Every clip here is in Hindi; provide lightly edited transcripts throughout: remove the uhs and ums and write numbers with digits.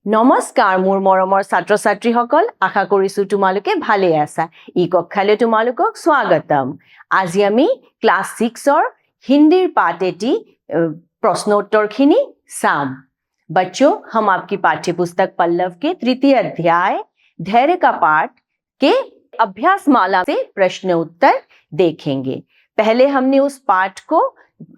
নমস্কাৰ মোৰ মৰমৰ ছাত্ৰ ছাত্ৰীসকল আশা কৰিছো তোমালোকে ভালে আছা ই কক্ষালৈ তোমালোকক স্বাগতম আজি আমি ক্লাস 6 ৰ हिंदीर पाठ एटी प्रश्नोत्तरखिनि साम बच्चों हम आपकी पाठ्य पुस्तक पल्लव के तृतीय अध्याय धैर्य का पाठ के अभ्यास माला से प्रश्न उत्तर देखेंगे। पहले हमने उस पाठ को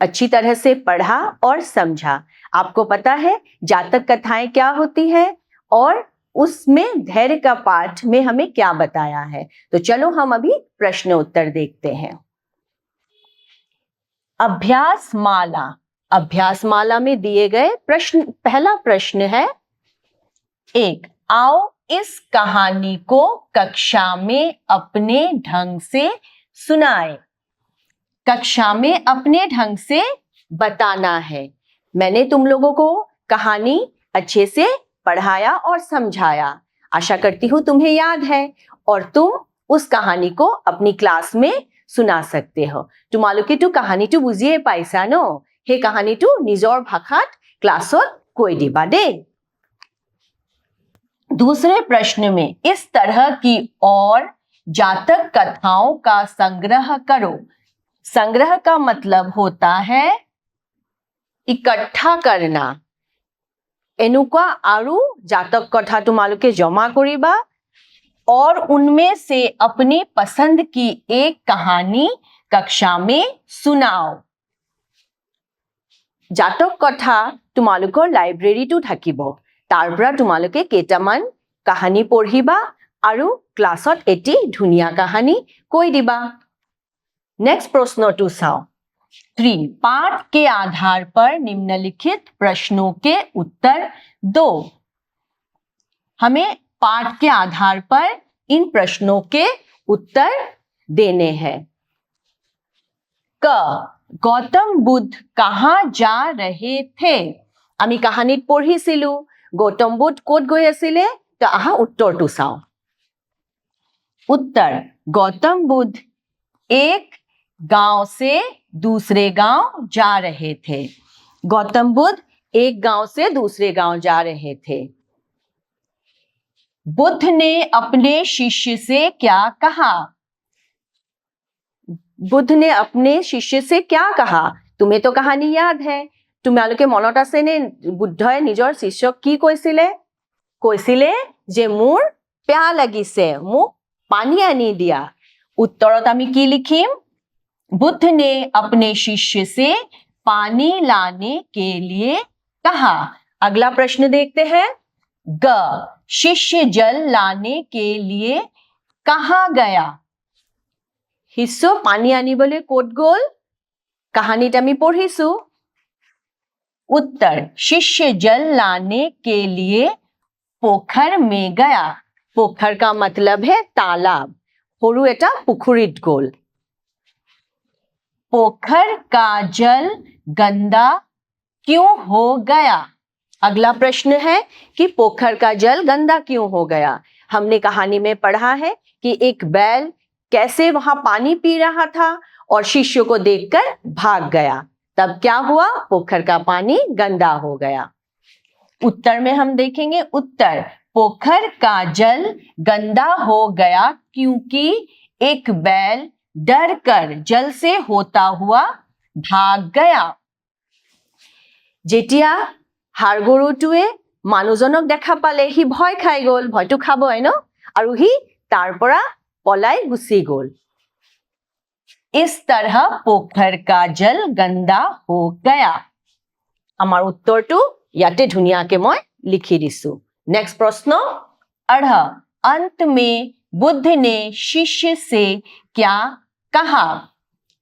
अच्छी तरह से पढ़ा और समझा। आपको पता है जातक कथाएं क्या होती है और उसमें धैर्य का पाठ में हमें क्या बताया है। तो चलो हम अभी प्रश्न उत्तर देखते हैं। अभ्यास माला में दिए गए प्रश्न, पहला प्रश्न है 1 आओ इस कहानी को कक्षा में अपने ढंग से सुनाए। कक्षा में अपने ढंग से बताना है। मैंने तुम लोगों को कहानी अच्छे से पढ़ाया और समझाया। आशा करती हूँ तुम्हें याद है और तुम उस कहानी को अपनी क्लास में सुना सकते हो। तुम्हालोके तो कहानी तो बुझिए पाइसा न हे कहानी तो निजर भाषात क्लासत কৈ दिबा दे। दूसरे प्रश्न में इस तरह की और जातक कथाओं का संग्रह करो। संग्रह का मतलब होता है इकट्ठा करना। एनुका आरु जातक कथा तुम्हालोके जमा करिबा और उनमें से अपनी पसंद की एक कहानी कक्षा में सुनाओ। जातक कथा तुम्हालोकर लाइब्रेरीটো থাকিব তাৰ পৰা তোমালোকে কেইটামান কাহিনী পঢ়িবা আৰু ক্লাছত এটি ধুনিয়া কাহিনী কৈ দিবা। नेक्स्ट प्रश्नটো চাও 3 पाठ के आधार पर निम्नलिखित प्रश्नों के उत्तर दो। हमें पाठ के आधार पर इन प्रश्नों के उत्तर देने हैं। क गौतम बुद्ध कहाँ जा रहे थे? आमी कहानीत पढ़िसिलु गौतम बुद्ध कोत गई आसिले तो आहा उत्तरটো চাও। उत्तर गौतम बुद्ध एक गांव से दूसरे गांव जा रहे थे। गौतम बुद्ध एक गांव से दूसरे गांव जा रहे थे। बुद्ध ने अपने शिष्य से क्या कहा? बुद्ध ने अपने शिष्य से क्या कहा? तुम्हें तो कहानी याद है। तुम्हालोके मनत आछे ने बुद्धय निजर शिष्यक की কৈছিলে? কৈছিলে जे मोर प्याह लागिছে মোক पानी आनी दिया। उत्तरत आमी की लिखिम? बुद्ध ने अपने शिष्य से पानी लाने के लिए कहा। अगला प्रश्न देखते हैं। ग शिष्य जल लाने के लिए कहाँ गया? शिष्य पानी आनिबले कोत गल? कहानीत आमी पढ़िसु। उत्तर शिष्य जल लाने के लिए पोखर में गया। पोखर का मतलब है तालाब। सरू एटा पुखुरीत गल। पोखर का जल गंदा क्यों हो गया? अगला प्रश्न है कि पोखर का जल गंदा क्यों हो गया। हमने कहानी में पढ़ा है कि एक बैल कैसे वहां पानी पी रहा था और शिष्य को देखकर भाग गया। तब क्या हुआ? पोखर का पानी गंदा हो गया। उत्तर में हम देखेंगे। उत्तर पोखर का जल गंदा हो गया क्योंकि एक बैल डर कर जल से होता हुआ भाग गया। जेतिया हारगरुटुए मानुजनक देखा पाले हि भय खाई गल। भयटो खाबय न आरु हि तार পৰা पलाई गुसी गल। इस तरह पोखर का जल गंदा हो गया। आमार उत्तरটো याते धुनियाके मैं लिखि दिसु। नेक्स्ट प्रश्न 18 अंत में बुद्ध ने शिष्य से क्या कहा?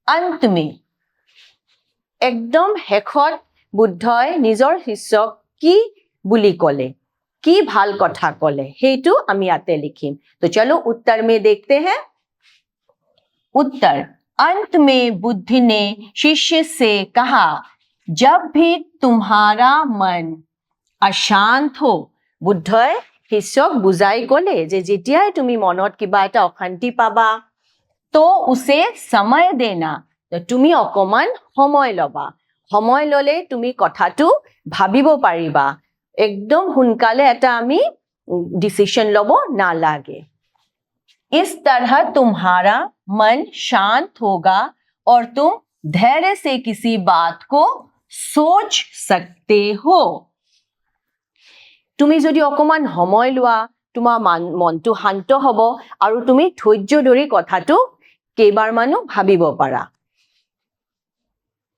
अंत में एकदम हेखत बुद्धय निजर शिष्यक की बुली कले की भाल कथा कले हेतु आमी याते लिखिम। तो चलो उत्तर में देखते हैं। उत्तर अंत में बुद्ध ने शिष्य से कहा जब भी तुम्हारा मन अशांत हो। बुद्धय शिष्यक बुझाई कले जे जेतियाय तुमी मनत किबा एटा अशांति पाबा तो उसे समय देना। तो तुमी अकमान समय लबा। समय लले तुमी कथाटो भाबिब पारिबा। একদম সোনকালে এটা আমি ডিসিশন লব নালাগে। इस तरह तुम्हारा मन शांत होगा और तुम धैर्य से किसी बात को सोच सकते हो। তুমি যদি অকমান সময় লোৱা তোমাৰ মনটো শান্ত হ'ব আৰু তুমি ধৈৰ্য ধৰি কথাটো কেইবাৰমানো ভাবিব পাৰা।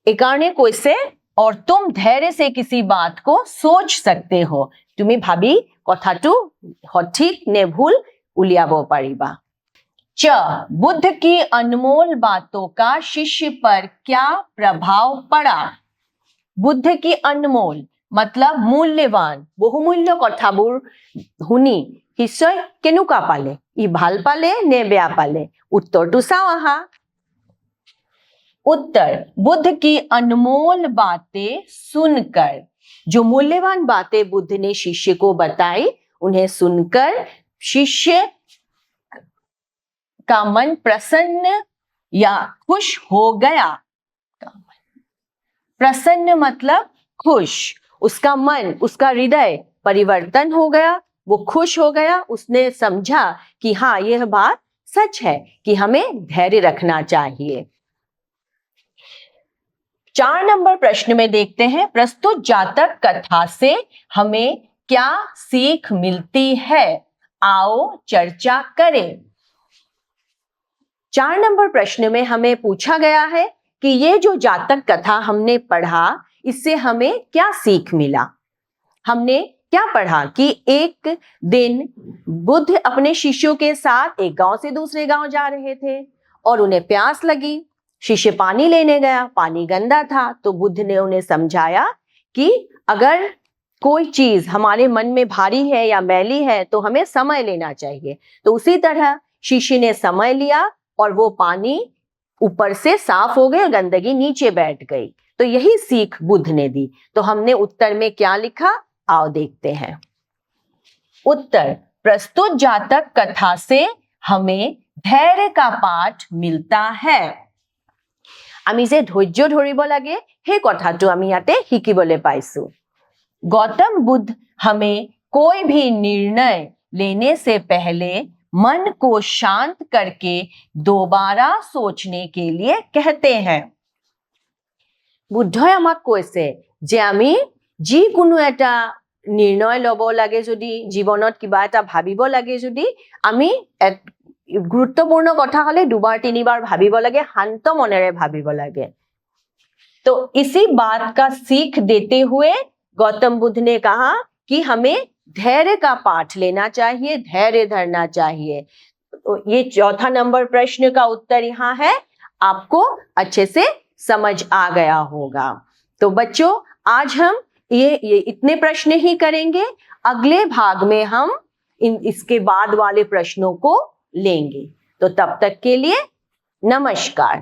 এইকাৰণে কৈছে और तुम धैर्य से किसी बात को सोच सकते हो। তুমি ভাবি কথাটো সঠিক নে ভুল উলিয়াব পাৰিবা। च बुद्ध की अनमोल बातों का शिष्य पर क्या प्रभाव पड़ा। बुद्ध की अनमोल मतलब मूल्यवान बहुमूल्य कथाবোৰ শুনি শিষ্যই কেনেকুৱা পালে, ই ভাল পালে নে বেয়া পালে? उत्तरটো চাওঁ আহা। उत्तर बुद्ध की अनमोल बातें सुनकर, जो मूल्यवान बातें बुद्ध ने शिष्य को बताई उन्हें सुनकर शिष्य का मन प्रसन्न या खुश हो गया। प्रसन्न मतलब खुश, उसका मन उसका हृदय परिवर्तन हो गया, वो खुश हो गया। उसने समझा कि हाँ यह बात सच है कि हमें धैर्य रखना चाहिए। 4 नंबर प्रश्न में देखते हैं प्रस्तुत जातक कथा से हमें क्या सीख मिलती है, आओ चर्चा करें। 4 नंबर प्रश्न में हमें पूछा गया है कि ये जो जातक कथा हमने पढ़ा इससे हमें क्या सीख मिला। हमने क्या पढ़ा कि एक दिन बुद्ध अपने शिष्यों के साथ एक गांव से दूसरे गांव जा रहे थे और उन्हें प्यास लगी। शिष्य पानी लेने गया, पानी गंदा था, तो बुद्ध ने उन्हें समझाया कि अगर कोई चीज हमारे मन में भारी है या मैली है तो हमें समय लेना चाहिए। तो उसी तरह शिष्य ने समय लिया और वो पानी ऊपर से साफ हो गया, गंदगी नीचे बैठ गई। तो यही सीख बुद्ध ने दी। तो हमने उत्तर में क्या लिखा, आओ देखते हैं। उत्तर प्रस्तुत जातक कथा से हमें धैर्य का पाठ मिलता है। আমি যে ধৈৰ্য ধৰিব লাগে সেই কথাটো আমি ইয়াতে শিকিবলৈ পাইছো। गौतम बुद्ध हमें कोई भी निर्णय लेने से पहले मन को शांत करके दोबारा सोचने के लिए कहते हैं। বুদ্ধই আমাক কৈছে যে আমি যিকোনো এটা নিৰ্ণয় ল'ব লাগে, যদি জীৱনত কিবা এটা ভাবিব লাগে, যদি আমি গুৰুত্বপূৰ্ণ কথা হলে দুবাৰ তিনিবাৰ ভাবিব লাগে, শান্ত মনেৰে ভাবিব লাগে। तो इसी बात का सीख देते हुए गौतम बुद्ध ने कहा कि हमें धैर्य का पाठ लेना चाहिए, धैर्य धरना चाहिए। तो ये 4 नंबर प्रश्न का उत्तर यहाँ है, आपको अच्छे से समझ आ गया होगा। तो बच्चों आज हम ये इतने प्रश्न ही करेंगे। अगले भाग में हम इसके बाद वाले प्रश्नों को लेंगे। तो तब तक के लिए नमस्कार।